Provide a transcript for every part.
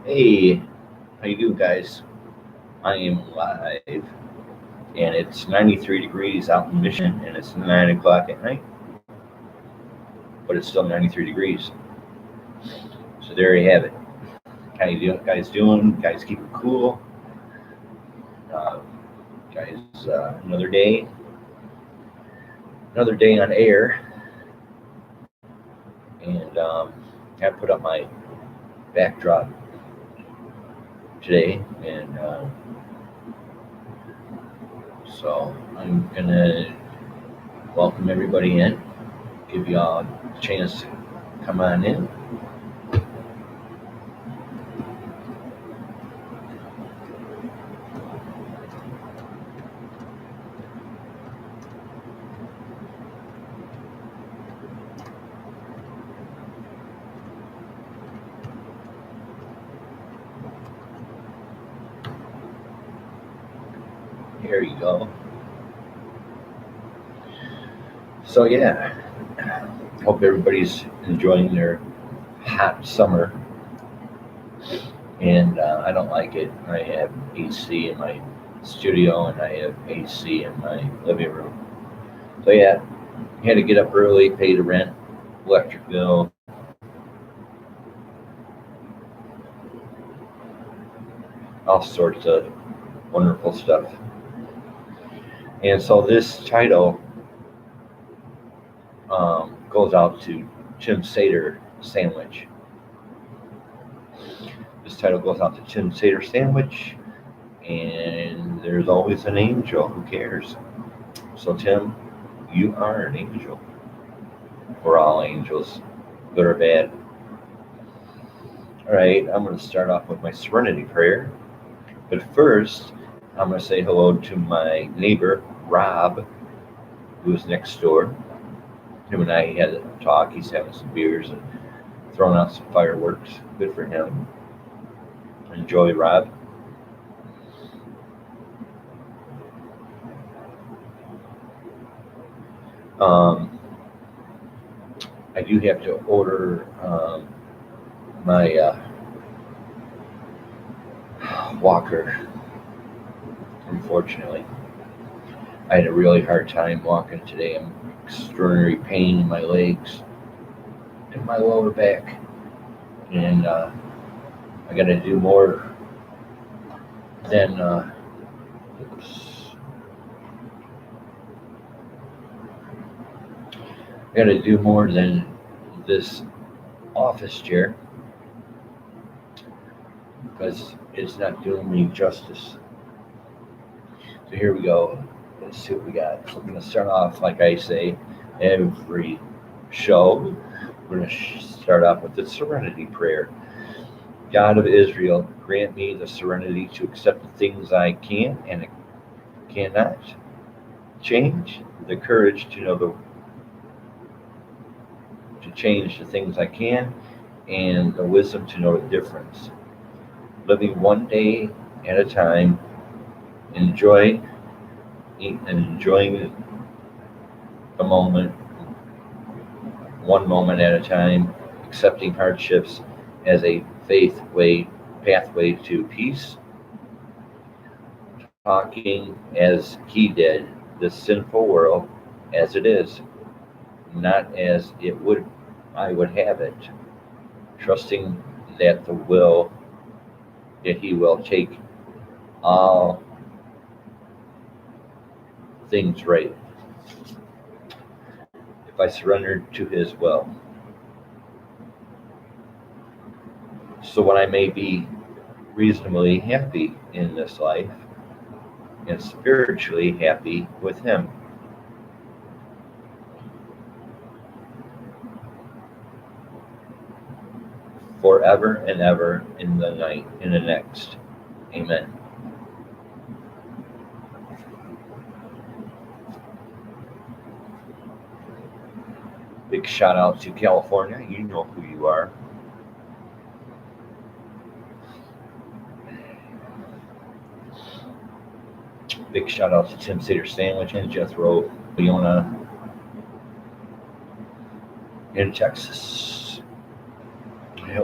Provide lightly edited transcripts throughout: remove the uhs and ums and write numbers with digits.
Hey, how you doing, guys? I am live, and it's 93 degrees out in Michigan, and it's 9 o'clock at night, but it's still 93 degrees. So there you have it. How you doing? Guys, keep it cool. Uh, guys, another day on air, and I put up my backdrop today, and so I'm gonna welcome everybody in, give y'all a chance to come on in. Here you go. So yeah, hope everybody's enjoying their hot summer. And I don't like it. I have AC in my studio, and I have AC in my living room. So yeah, had to get up early, pay the rent, electric bill, all sorts of wonderful stuff. And so this title goes out to Tim Sater Sandwich. This title goes out to Tim Sater Sandwich, and there's always an angel. Who cares? So Tim, you are an angel. We're all angels, good or bad. All right, I'm going to start off with my serenity prayer. But first, I'm going to say hello to my neighbor, Rob, who is next door. Him and I had a talk. He's having some beers and throwing out some fireworks. Good for him. Enjoy, Rob. I do have to order my walker, unfortunately. I had a really hard time walking today. I'm extraordinary pain in my legs and my lower back. And I got to do more than I got to do more than this office chair, because it's not doing me justice. So here we go. Let's see what we got. We're going to start off, like I say, every show. We're going to start off with the serenity prayer. God of Israel, grant me the serenity to accept the things I can and cannot change, the courage to know to change the things I can, and the wisdom to know the difference. Living one day at a time, enjoying the moment, one moment at a time, accepting hardships as a pathway to peace, talking as he did, the sinful world as it is, not as I would have it, trusting that he will take all things right if I surrender to his will. So when I may be reasonably happy in this life and spiritually happy with him. Forever and ever in the next. Amen. Big shout out to California. You know who you are. Big shout out to Tim Sater Sandwich and Jethro, Leona in Texas.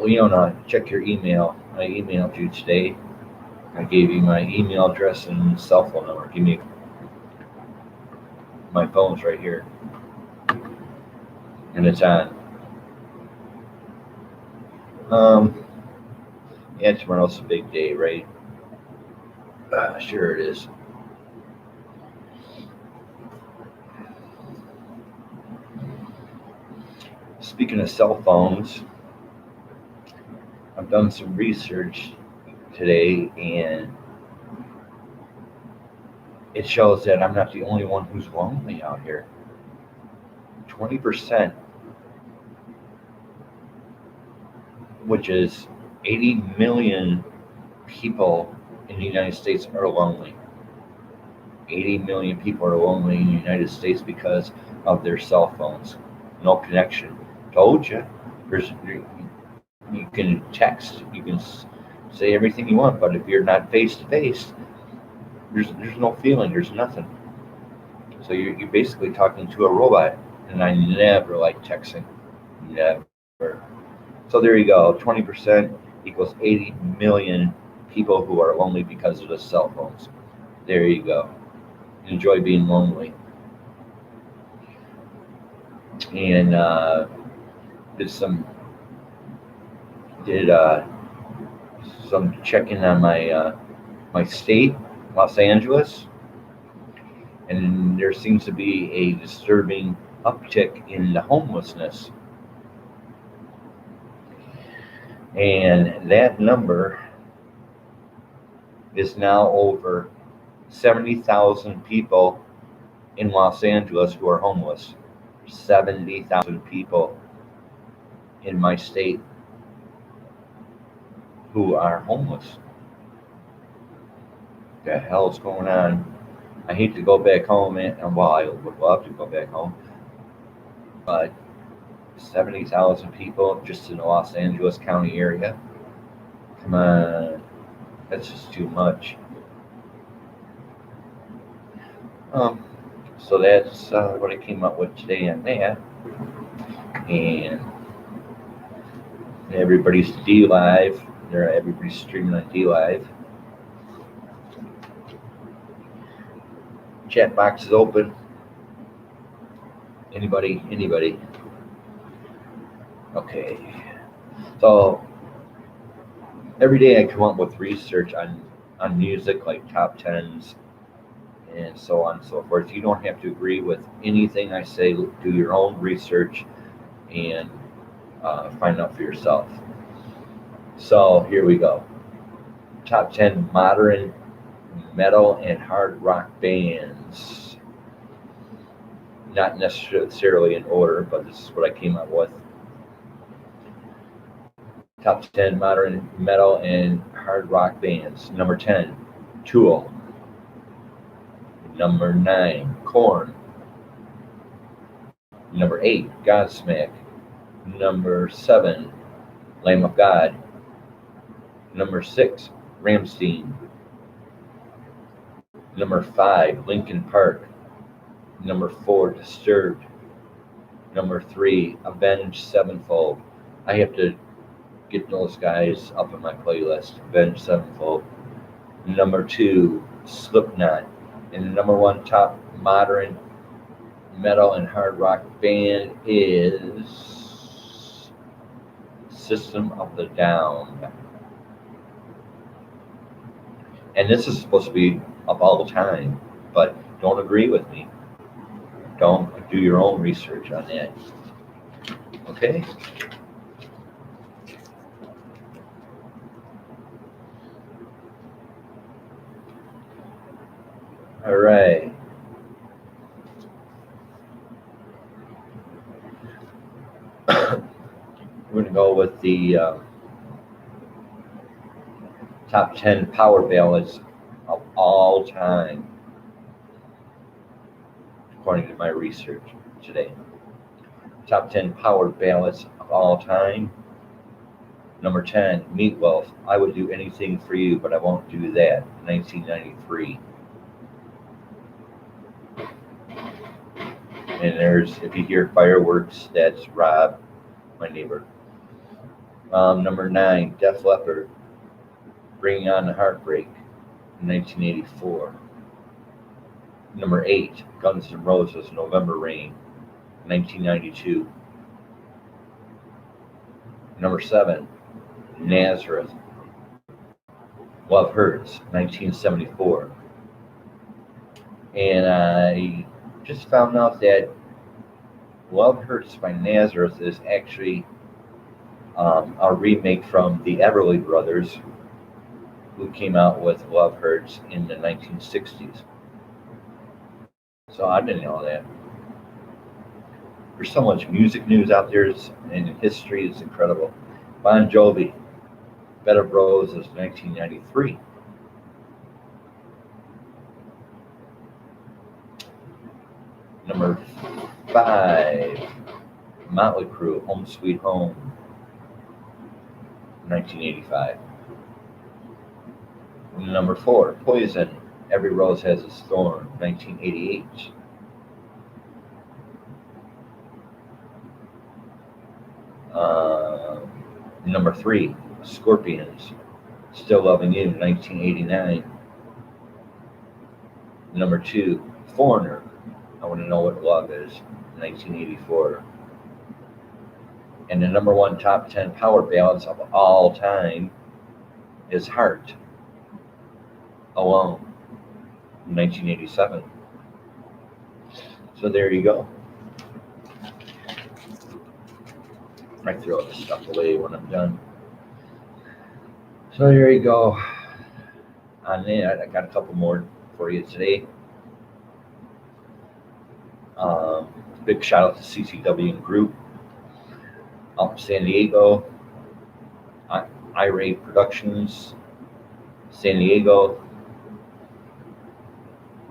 Leona, check your email. I emailed you today. I gave you my email address and cell phone number. Give me my phone's right here, and it's on. Yeah, tomorrow's a big day, right? Sure it is. Speaking of cell phones, I've done some research today, and it shows that I'm not the only one who's lonely out here. 20%, which is 80 million people in the United States are lonely. 80 million people are lonely in the United States because of their cell phones. No connection. Told you. You can text, you can say everything you want, but if you're not face to face, there's no feeling, there's nothing. So you're basically talking to a robot, and I never like texting. Never. So there you go. 20% equals 80 million people who are lonely because of the cell phones. There you go. Enjoy being lonely. And did some checking on my state, Los Angeles, and there seems to be a disturbing uptick in the homelessness. And that number is now over 70,000 people in Los Angeles who are homeless. 70,000 people in my state who are homeless. What the hell is going on? I hate to go back home, and well, I would love to go back home, but 70,000 people just in the Los Angeles County area. Come on, that's just too much. So that's what I came up with today on that. And everybody's D Live. Everybody's streaming on D Live. Chat box is open. Anybody? Okay. So every day I come up with research on music, like top tens and so on and so forth. You don't have to agree with anything I say. Do your own research and find out for yourself. So here we go. Top 10 modern metal and hard rock bands. Not necessarily in order, but this is what I came up with. Top 10 modern metal and hard rock bands. Number 10, Tool. Number 9, Korn. Number 8, Godsmack. Number 7, Lamb of God. Number 6, Rammstein. Number 5, Linkin Park. Number 4, Disturbed. Number 3, Avenged Sevenfold. I have to get those guys up in my playlist. Avenged Sevenfold. Number 2, Slipknot. And the number 1 top modern metal and hard rock band is System of the Down. And this is supposed to be up all the time, but don't agree with me. Don't do your own research on that. Okay? All right. We're going to go with the top 10 power ballads of all time, according to my research today. Top 10 power ballads of all time. Number 10, Meatloaf, I Would Do Anything For You, But I Won't Do That, 1993. And there's, if you hear fireworks, that's Rob, my neighbor. Number 9, Def Leppard, Bringing On the Heartbreak in 1984. Number 8, Guns N' Roses, November Rain, 1992. Number 7, Nazareth, Love Hurts, 1974. And I just found out that Love Hurts by Nazareth is actually a remake from the Everly Brothers, who came out with Love Hurts in the 1960s. So I didn't know that. There's so much music news out there, and history is incredible. Bon Jovi, Bed of Roses, 1993. Number 5, Motley Crue, Home Sweet Home, 1985. Number 4, Poison, Every Rose Has Its Thorn, 1988. Number 3, Scorpions, Still Loving You, 1989. Number 2, Foreigner, I Want to Know What Love Is, 1984. And the number 1 top 10 power ballads of all time is Heart, Alone, 1987. So there you go. I throw this stuff away when I'm done. So there you go. On that, I got a couple more for you today. Big shout out to CCW and Group out in San Diego. Irate Productions, San Diego.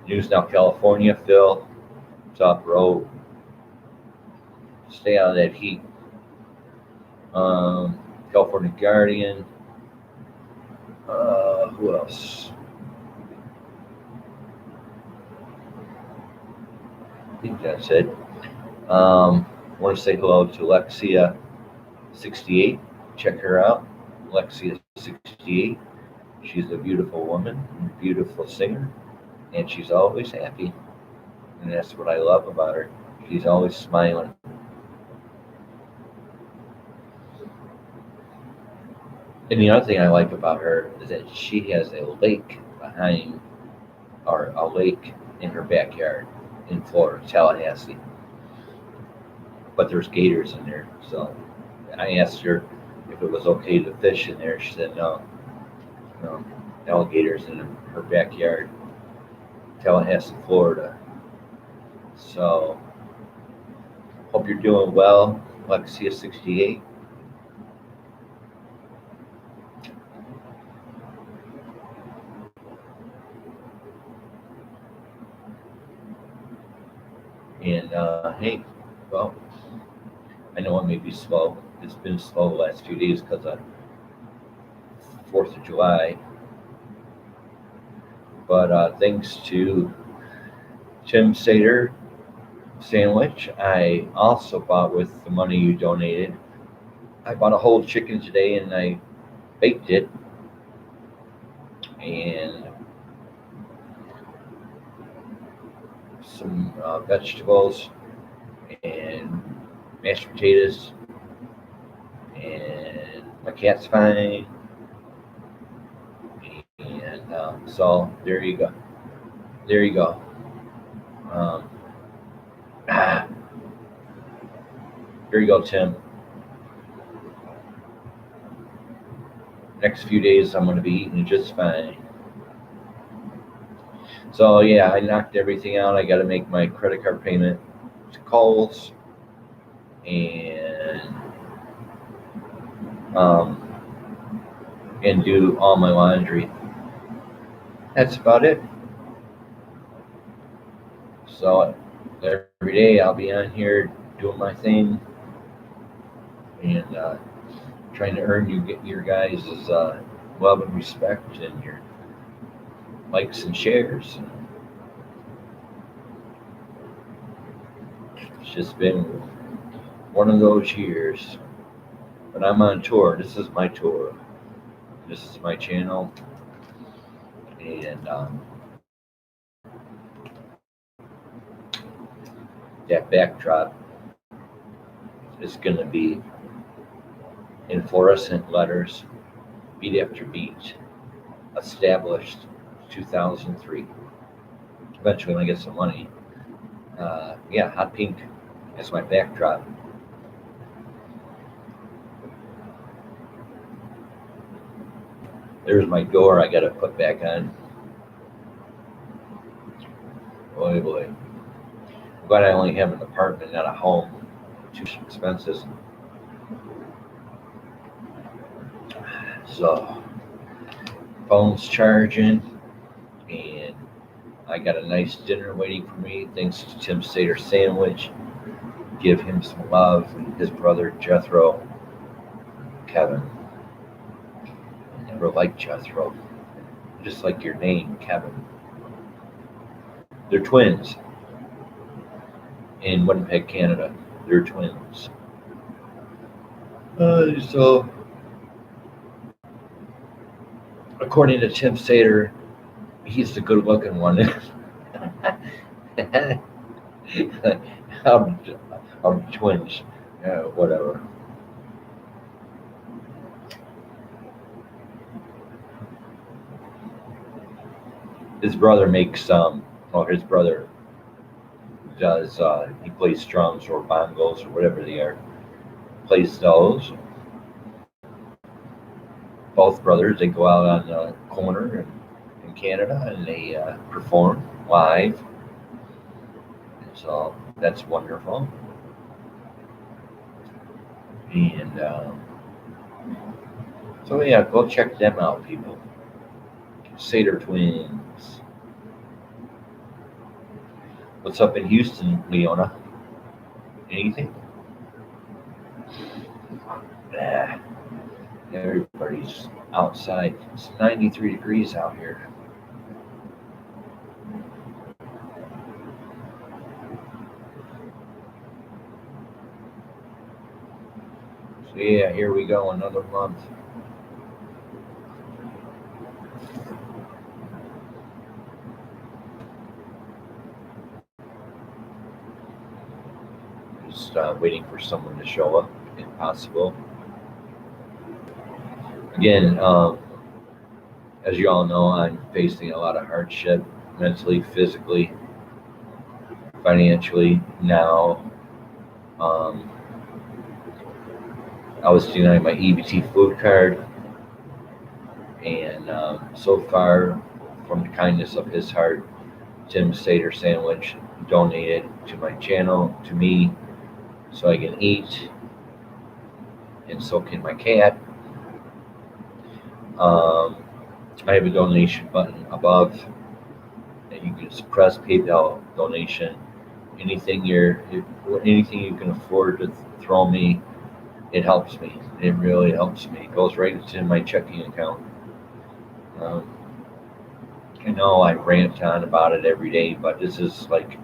News Now California, Phil, Top Row. Stay out of that heat. California Guardian. Who else? I think that's it. Want to say hello to Lexia68. Check her out. Lexia68. She's a beautiful woman, a beautiful singer, and she's always happy. And that's what I love about her. She's always smiling. And the other thing I like about her is that she has a lake behind, or a lake in her backyard in Florida, Tallahassee. But there's gators in there, so I asked her if it was okay to fish in there. She said no. No, alligators in her backyard, Tallahassee, Florida. So, hope you're doing well, Lexia68. And hey, well, I know it may be slow. It's been slow the last few days because of 4th of July. But thanks to Tim Sater sandwich, I also bought with the money you donated. I bought a whole chicken today and I baked it. And some vegetables and mashed potatoes, and my cat's fine. And so there you go. There you go. Here you go, Tim. Next few days I'm going to be eating just fine. So yeah, I knocked everything out. I got to make my credit card payment to Kohl's, and do all my laundry. That's about it. So every day I'll be on here doing my thing and trying to earn your guys' love and respect and your likes and shares. It's just been one of those years. But I'm on tour. This is my tour. This is my channel, and that backdrop is going to be in fluorescent letters, beat after beat, established 2003. Eventually, when I get some money, yeah, hot pink as my backdrop. There's my door I got to put back on. Boy, boy. I'm glad I only have an apartment, not a home. Too expensive. So, phone's charging, and I got a nice dinner waiting for me. Thanks to Tim Sater Sandwich. Give him some love. And his brother Jethro, Kevin. I never liked Jethro. Just like your name, Kevin. They're twins. In Winnipeg, Canada. They're twins. So, according to Tim Sater, he's the good-looking one. I'm twins. Whatever. His brother makes his brother does, he plays drums or bongos or whatever they are. Plays those. Both brothers, they go out on the corner in Canada and they perform live. So that's wonderful. And so yeah, go check them out, people. Sater Twins. What's up in Houston, Leona? Anything? Nah. Everybody's outside. It's 93 degrees out here. So yeah, here we go, another month. Just waiting for someone to show up, if possible. Again, as you all know, I'm facing a lot of hardship, mentally, physically, financially. Now, I was denied my EBT food card, and so far, from the kindness of his heart, Tim Sater Sandwich donated to my channel, to me, so I can eat, and so can my cat. I have a donation button above, and you can press PayPal donation. Anything you can afford to throw me, it helps me. It really helps me. It goes right into my checking account. I know I rant on about it every day, but this is like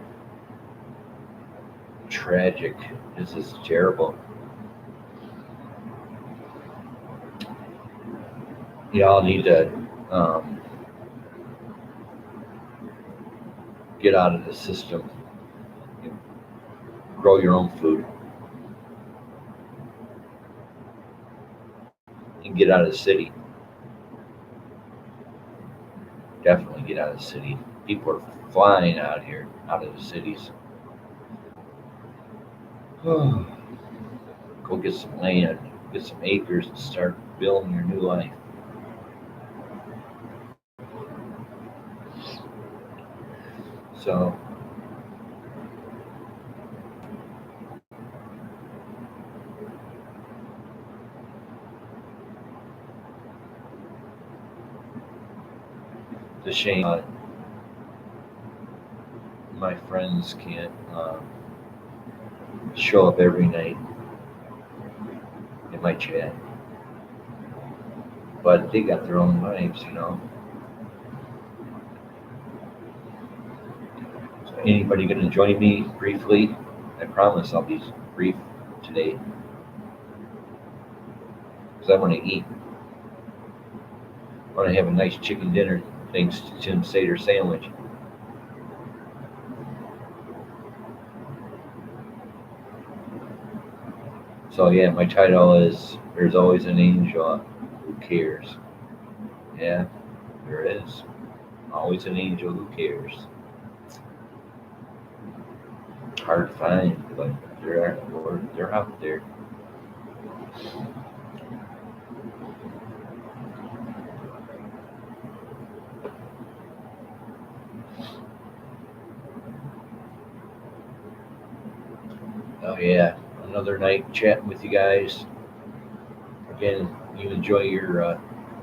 tragic. This is terrible. Y'all need to get out of the system. Grow your own food. And get out of the city. Definitely get out of the city. People are flying out here, out of the cities. Go get some land, get some acres, and start building your new life. So, it's a shame my friends can't show up every night in my chat. But they got their own lives, you know. So anybody going to join me briefly? I promise I'll be brief today, because I want to eat. Want to have a nice chicken dinner thanks to Tim Seder sandwich. So yeah, my title is "There's Always an Angel Who Cares." Yeah, there is always an angel who cares. Hard to find, but they're out there. Oh yeah, another night chatting with you guys. Again, you enjoy your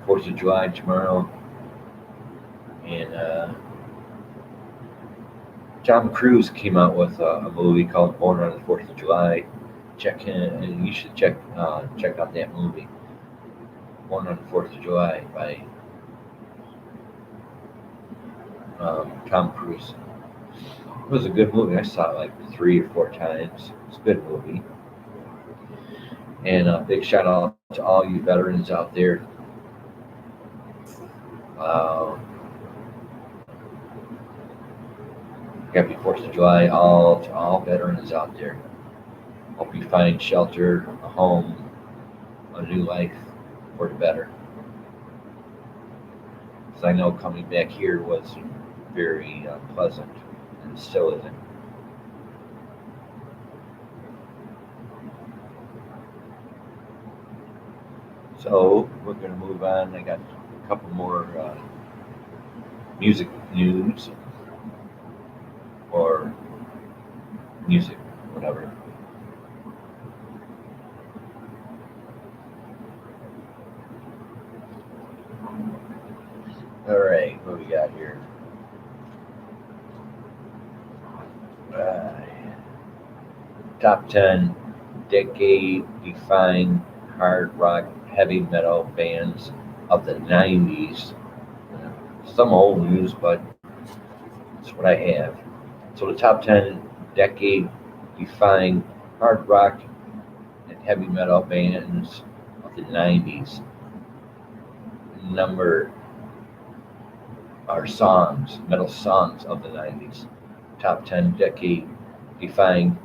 4th of July tomorrow, and Tom Cruise came out with a movie called Born on the 4th of July. Check in, and you should check out that movie, Born on the 4th of July by Tom Cruise. It was a good movie. I saw it like 3 or 4 times. It's a good movie. And a big shout out to all you veterans out there. Uh, Happy 4th of July, all to all veterans out there. Hope you find shelter, a home, a new life for the better. Because I know coming back here was very pleasant, and still isn't. So we're going to move on. I got a couple more music news or music, whatever. All right, what we got here? Uh, Top 10 decade-defining hard rock heavy metal bands of the 90s. Some old news, but it's what I have. So the top 10 decade-defining hard rock and heavy metal bands of the 90s. Number are songs, metal songs of the 90s. Top 10 decade-defining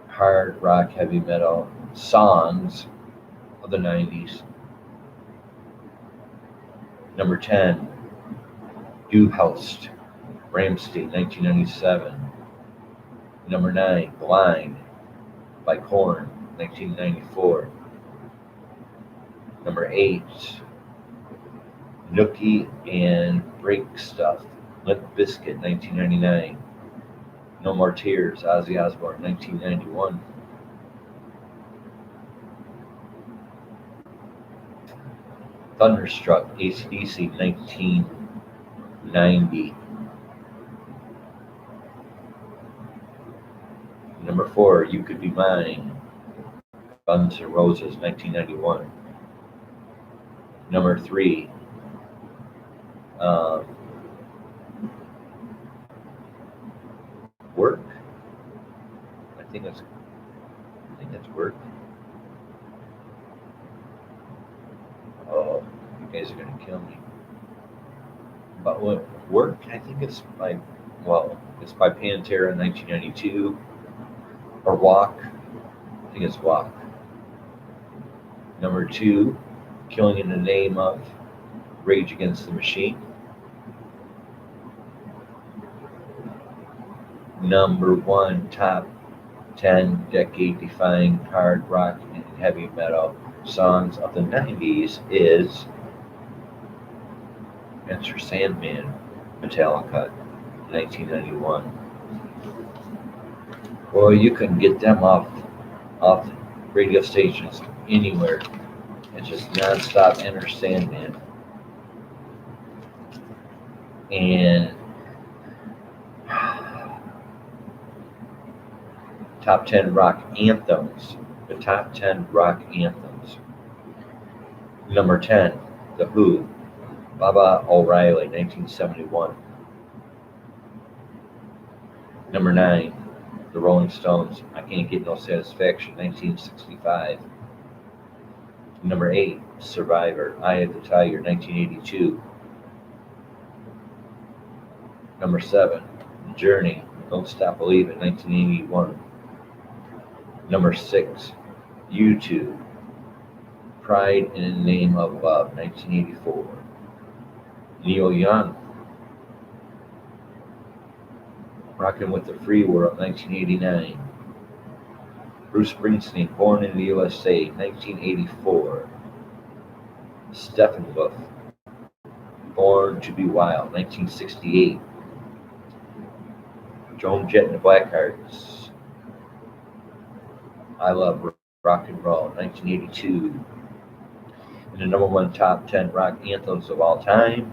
hard rock heavy metal songs of the 90s. Number 10, Du Hast, Ramstein, 1997. Number 9, Blind by Korn, 1994. Number 8, Nookie and Break Stuff, Limp Bizkit, 1999. No More Tears, Ozzy Osbourne, 1991. Thunderstruck, AC/DC, 1990. Number 4, You Could Be Mine, Guns N' Roses, 1991. Number 3, um, Work. I think that's Work. Oh, you guys are gonna kill me. But what Work? I think it's by Pantera, 1992. Or Walk. I think it's Walk. Number 2, Killing in the Name of, Rage Against the Machine. Number 1, top 10 decade-defining hard rock and heavy metal songs of the 90s is Enter Sandman, Metallica, 1991. Well, you can get them off radio stations anywhere. It's just nonstop Enter Sandman. And top 10 rock anthems. The top 10 rock anthems. Number 10, The Who, Baba O'Reilly, 1971. Number 9, The Rolling Stones, I Can't Get No Satisfaction, 1965. Number 8, Survivor, Eye of the Tiger, 1982. Number 7, Journey, Don't Stop Believin', 1981. Number 6, U2, Pride in the Name of Love, 1984. Neil Young, Rockin' with the Free World, 1989. Bruce Springsteen, Born in the USA, 1984. Steppenwolf, Born to Be Wild, 1968. Joan Jett and the Blackhearts, I Love Rock and Roll, 1982. And the number 1 top 10 rock anthems of all time,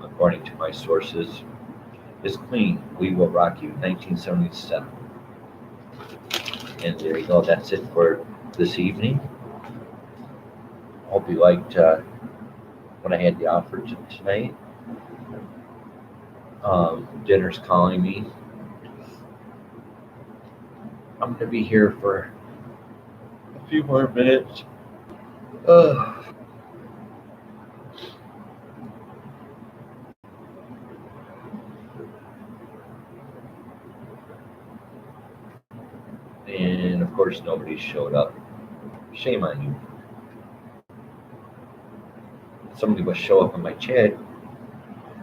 according to my sources, is Queen, We Will Rock You, 1977. And there you go, that's it for this evening. Hope you liked what I had to offer tonight. Dinner's calling me. I'm going to be here for a few more minutes. And of course, nobody showed up. Shame on you. If somebody would show up on my chat,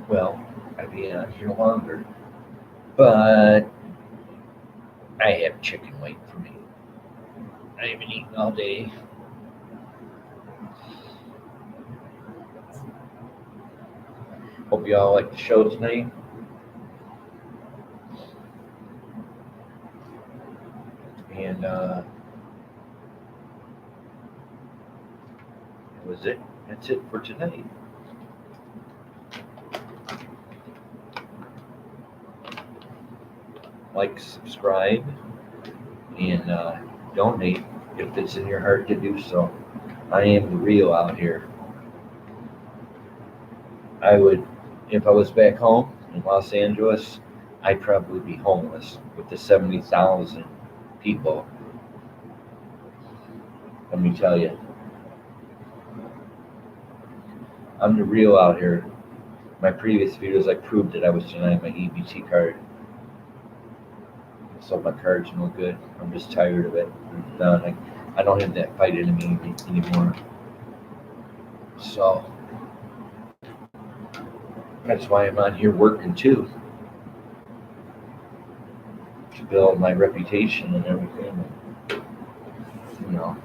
well, I'd be on here longer. But I have chicken waiting for me. I haven't eaten all day. Hope you all like the show tonight. And that was it. That's it for tonight. Like, subscribe, and donate if it's in your heart to do so. I am the real out here. I would, if I was back home in Los Angeles, I'd probably be homeless with the 70,000 people. Let me tell you, I'm the real out here. My previous videos, I proved that I was denied my EBT card. So my card's no good. I'm just tired of it. I'm done. I don't have that fight in me anymore. So that's why I'm on here working too, to build my reputation and everything. You know.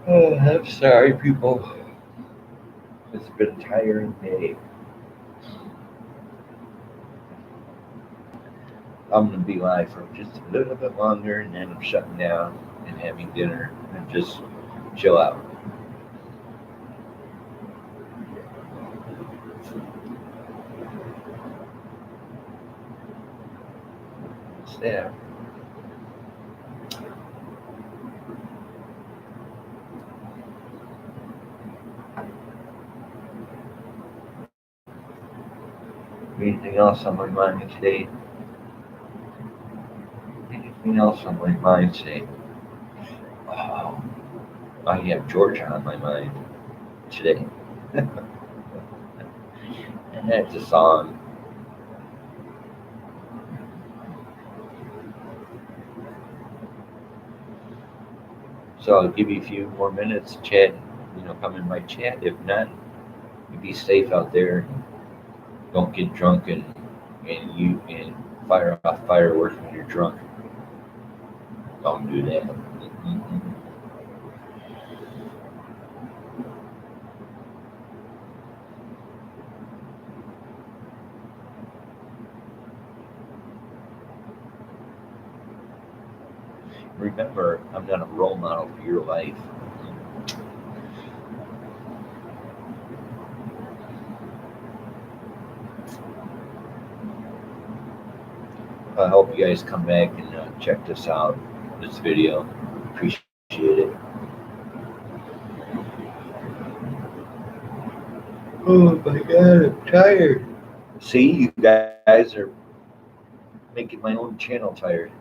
Oh, I'm sorry, people. It's been a tiring day. I'm going to be live for just a little bit longer, and then I'm shutting down and having dinner and just chill out. What's that? Anything else on my mind today? Anything else on my mind today? Oh, I have Georgia on my mind today. And that's a song. So I'll give you a few more minutes to chat. Come in my chat. If not, you be safe out there. Don't get drunk and fire off fireworks when you're drunk. Don't do that. Remember, I'm not a role model for your life. I hope you guys come back and check this out, this video. Appreciate it. Oh my God, I'm tired. See, you guys are making my own channel tired.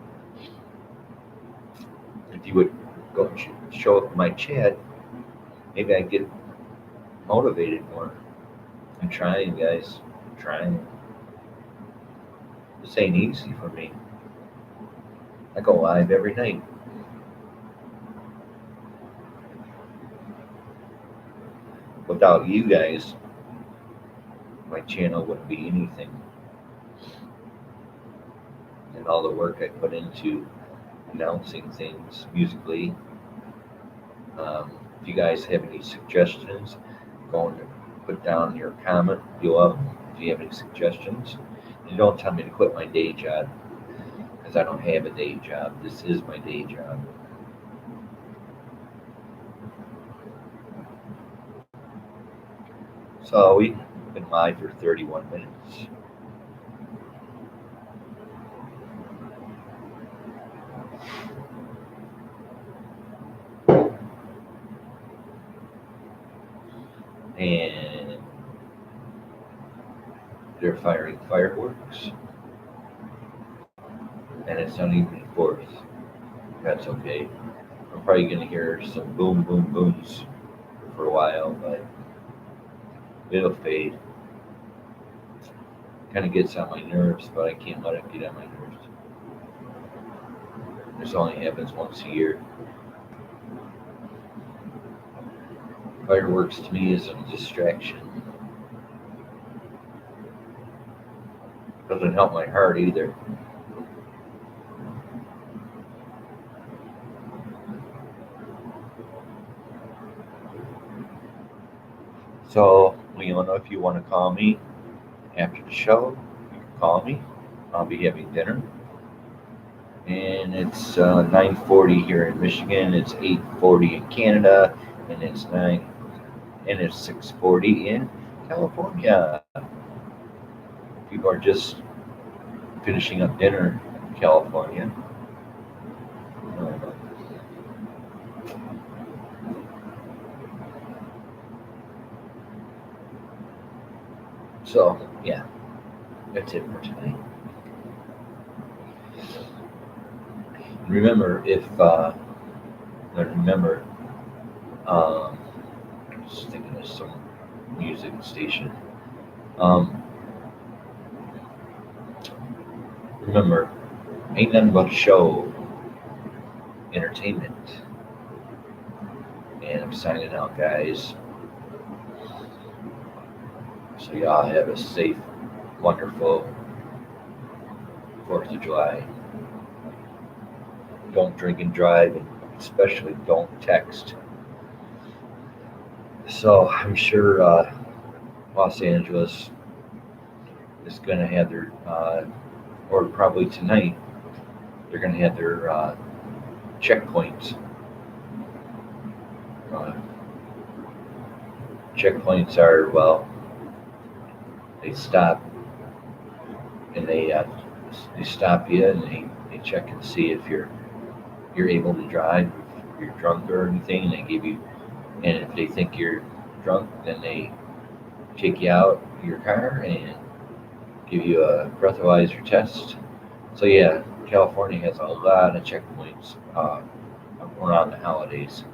If you would go show up in my chat, maybe I'd get motivated more. I'm trying, guys. I'm trying. This ain't easy for me. I go live every night. Without you guys, my channel wouldn't be anything. And all the work I put into announcing things musically. If you guys have any suggestions, go and put down your comment below if you have any suggestions. And don't tell me to quit my day job, because I don't have a day job. This is my day job. So we've been live for 31 minutes. And they're firing fireworks. And it's not even the 4th. That's okay. I'm probably going to hear some boom, boom, booms for a while, but it'll fade. Kind of gets on my nerves, but I can't let it get on my nerves. This only happens once a year. Fireworks to me is a distraction. Doesn't help my heart either. So, Leona, if you want to call me after the show, you can call me. I'll be having dinner. And it's 9:40 here in Michigan. It's 8:40 in Canada, and it's 6:40 in California. People are just finishing up dinner in California. So, yeah, that's it for tonight. Remember, just thinking of some music station. Remember, ain't nothing but a show, entertainment. And I'm signing out, guys. So y'all have a safe, wonderful 4th of July. Don't drink and drive, and especially don't text. So I'm sure Los Angeles is going to have their, or probably tonight, they're going to have their checkpoints. Checkpoints are, well, they stop and they stop you and they check and see if you're able to drive, if you're drunk or anything, and they give you, and if they think you're drunk, then they take you out of your car and give you a breathalyzer test. So yeah, California has a lot of checkpoints around the holidays.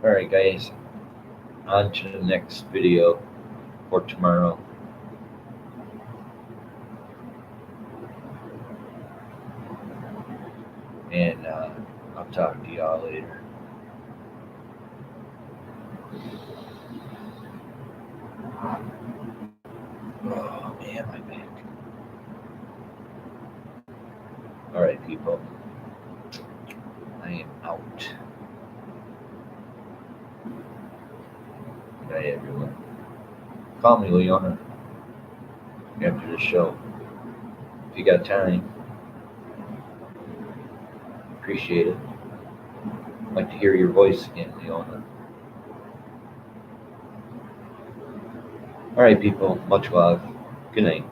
Alright guys, on to the next video for tomorrow. And I'll talk to y'all later. Oh man, my back. Alright people, I am out. Good night everyone. Call me, Leona, after the show. If you got time. Appreciate it. I'd like to hear your voice again, Leona. Alright people, much love. Good night.